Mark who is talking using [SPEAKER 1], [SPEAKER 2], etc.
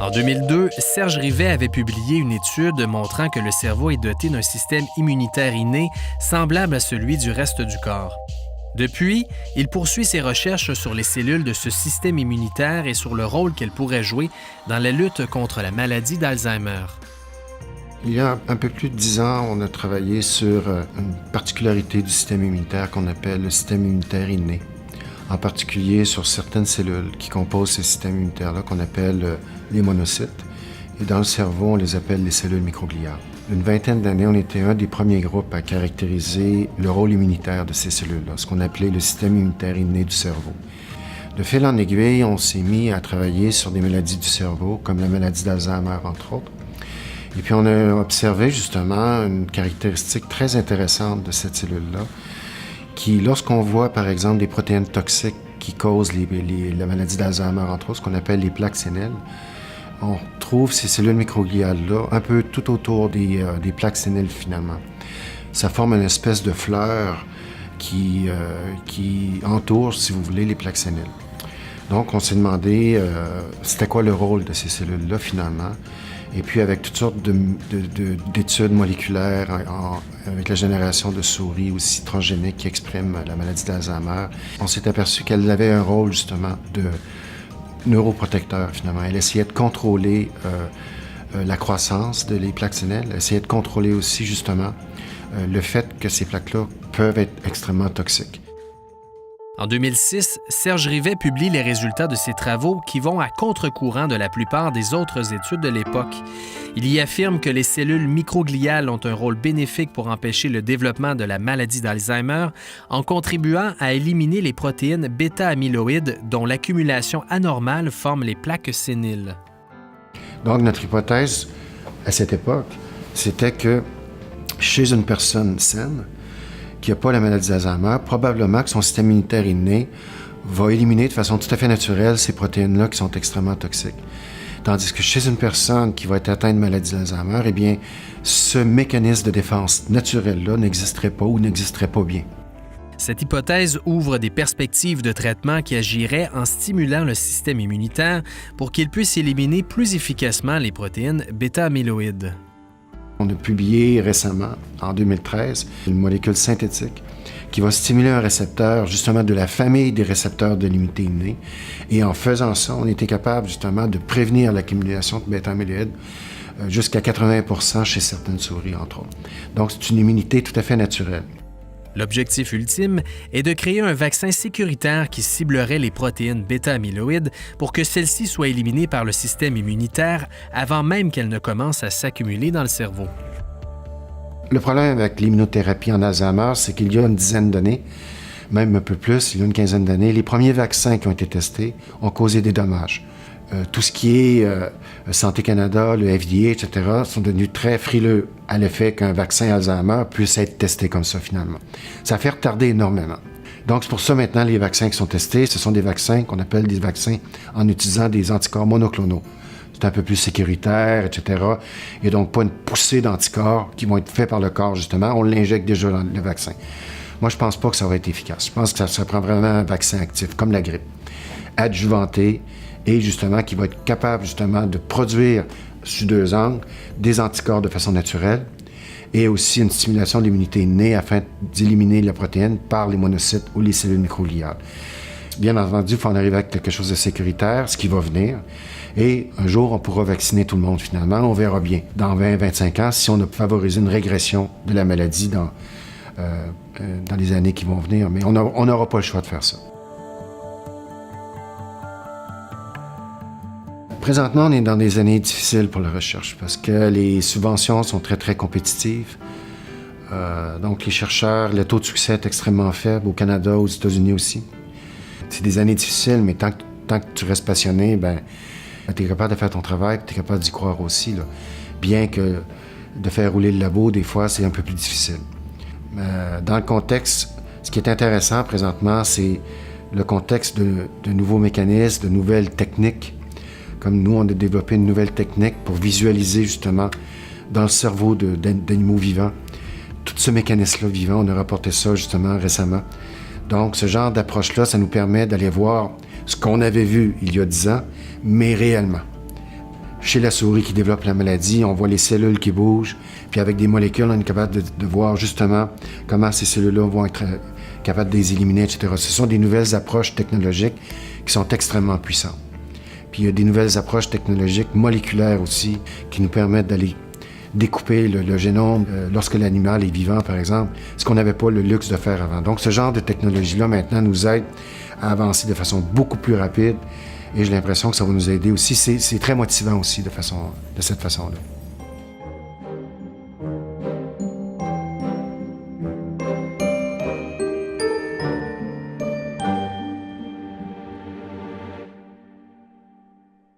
[SPEAKER 1] En 2002, Serge Rivet avait publié une étude montrant que le cerveau est doté d'un système immunitaire inné semblable à celui du reste du corps. Depuis, il poursuit ses recherches sur les cellules de ce système immunitaire et sur le rôle qu'elles pourraient jouer dans la lutte contre la maladie d'Alzheimer.
[SPEAKER 2] Il y a un peu plus de 10 ans, on a travaillé sur une particularité du système immunitaire qu'on appelle le système immunitaire inné. En particulier sur certaines cellules qui composent ce système immunitaire-là qu'on appelle les monocytes. Et dans le cerveau, on les appelle les cellules microgliales. Une vingtaine d'années, on était un des premiers groupes à caractériser le rôle immunitaire de ces cellules-là, ce qu'on appelait le système immunitaire inné du cerveau. De fil en aiguille, on s'est mis à travailler sur des maladies du cerveau, comme la maladie d'Alzheimer, entre autres. Et puis on a observé justement une caractéristique très intéressante de cette cellule-là, qui, lorsqu'on voit par exemple des protéines toxiques qui causent la maladie d'Alzheimer, entre autres, ce qu'on appelle les plaques séniles, on trouve ces cellules microgliales-là un peu tout autour des plaques séniles finalement. Ça forme une espèce de fleur qui entoure, si vous voulez, les plaques séniles. Donc on s'est demandé c'était quoi le rôle de ces cellules-là finalement. Et puis, avec toutes sortes d'études moléculaires, avec la génération de souris aussi transgéniques qui expriment la maladie d'Alzheimer, on s'est aperçu qu'elle avait un rôle, justement, de neuroprotecteur, finalement. Elle essayait de contrôler la croissance des plaques séniles, elle essayait de contrôler aussi, justement, le fait que ces plaques-là peuvent être extrêmement toxiques.
[SPEAKER 1] En 2006, Serge Rivet publie les résultats de ses travaux qui vont à contre-courant de la plupart des autres études de l'époque. Il y affirme que les cellules microgliales ont un rôle bénéfique pour empêcher le développement de la maladie d'Alzheimer en contribuant à éliminer les protéines bêta-amyloïdes dont l'accumulation anormale forme les plaques séniles.
[SPEAKER 2] Donc, notre hypothèse à cette époque, c'était que chez une personne saine, qui n'a pas la maladie d'Alzheimer, probablement que son système immunitaire inné va éliminer de façon tout à fait naturelle ces protéines-là qui sont extrêmement toxiques. Tandis que chez une personne qui va être atteinte de maladie d'Alzheimer, eh bien, ce mécanisme de défense naturel-là n'existerait pas ou n'existerait pas bien.
[SPEAKER 1] Cette hypothèse ouvre des perspectives de traitement qui agiraient en stimulant le système immunitaire pour qu'il puisse éliminer plus efficacement les protéines bêta-amyloïdes.
[SPEAKER 2] On a publié récemment, en 2013, une molécule synthétique qui va stimuler un récepteur, justement, de la famille des récepteurs de l'immunité innée. Et en faisant ça, on était capable, justement, de prévenir l'accumulation de bêta-amyloïdes jusqu'à 80% chez certaines souris, entre autres. Donc, c'est une immunité tout à fait naturelle.
[SPEAKER 1] L'objectif ultime est de créer un vaccin sécuritaire qui ciblerait les protéines bêta-amyloïdes pour que celles-ci soient éliminées par le système immunitaire avant même qu'elles ne commencent à s'accumuler dans le cerveau.
[SPEAKER 2] Le problème avec l'immunothérapie en Alzheimer, c'est qu'il y a une dizaine d'années, même un peu plus, il y a une quinzaine d'années, les premiers vaccins qui ont été testés ont causé des dommages. Tout ce qui est Santé Canada, le FDA, etc., sont devenus très frileux à l'effet qu'un vaccin Alzheimer puisse être testé comme ça, finalement. Ça fait retarder énormément. Donc, c'est pour ça, maintenant, les vaccins qui sont testés, ce sont des vaccins qu'on appelle des vaccins en utilisant des anticorps monoclonaux. C'est un peu plus sécuritaire, etc. Il n'y a donc pas une poussée d'anticorps qui vont être faits par le corps, justement. On l'injecte déjà dans le vaccin. Moi, je ne pense pas que ça va être efficace. Je pense que ça prend vraiment un vaccin actif, comme la grippe, adjuvanté, et justement qui va être capable justement de produire sur 2 angles des anticorps de façon naturelle et aussi une stimulation de l'immunité innée afin d'éliminer la protéine par les monocytes ou les cellules microgliales. Bien entendu, il faut en arriver avec quelque chose de sécuritaire, ce qui va venir, et un jour, on pourra vacciner tout le monde finalement. On verra bien, dans 20-25 ans, si on a favorisé une régression de la maladie dans les années qui vont venir, mais on n'aura pas le choix de faire ça. Présentement, on est dans des années difficiles pour la recherche parce que les subventions sont très, très compétitives. Donc, les chercheurs, le taux de succès est extrêmement faible au Canada, aux États-Unis aussi. C'est des années difficiles, mais tant que tu restes passionné, tu es capable de faire ton travail, tu es capable d'y croire aussi. Là. Bien que de faire rouler le labo, des fois, c'est un peu plus difficile. Dans le contexte, ce qui est intéressant présentement, c'est le contexte de nouveaux mécanismes, de nouvelles techniques. Comme nous, on a développé une nouvelle technique pour visualiser justement dans le cerveau d'animaux vivants tout ce mécanisme-là vivant. On a rapporté ça justement récemment. Donc, ce genre d'approche-là, ça nous permet d'aller voir ce qu'on avait vu il y a 10 ans, mais réellement. chez la souris qui développe la maladie, on voit les cellules qui bougent, puis avec des molécules, on est capable de voir justement comment ces cellules-là vont être capables de les éliminer, etc. Ce sont des nouvelles approches technologiques qui sont extrêmement puissantes. Puis il y a des nouvelles approches technologiques moléculaires aussi qui nous permettent d'aller découper le génome lorsque l'animal est vivant, par exemple, ce qu'on n'avait pas le luxe de faire avant. Donc ce genre de technologie-là, maintenant, nous aide à avancer de façon beaucoup plus rapide. Et j'ai l'impression que ça va nous aider aussi. C'est très motivant aussi de cette façon-là.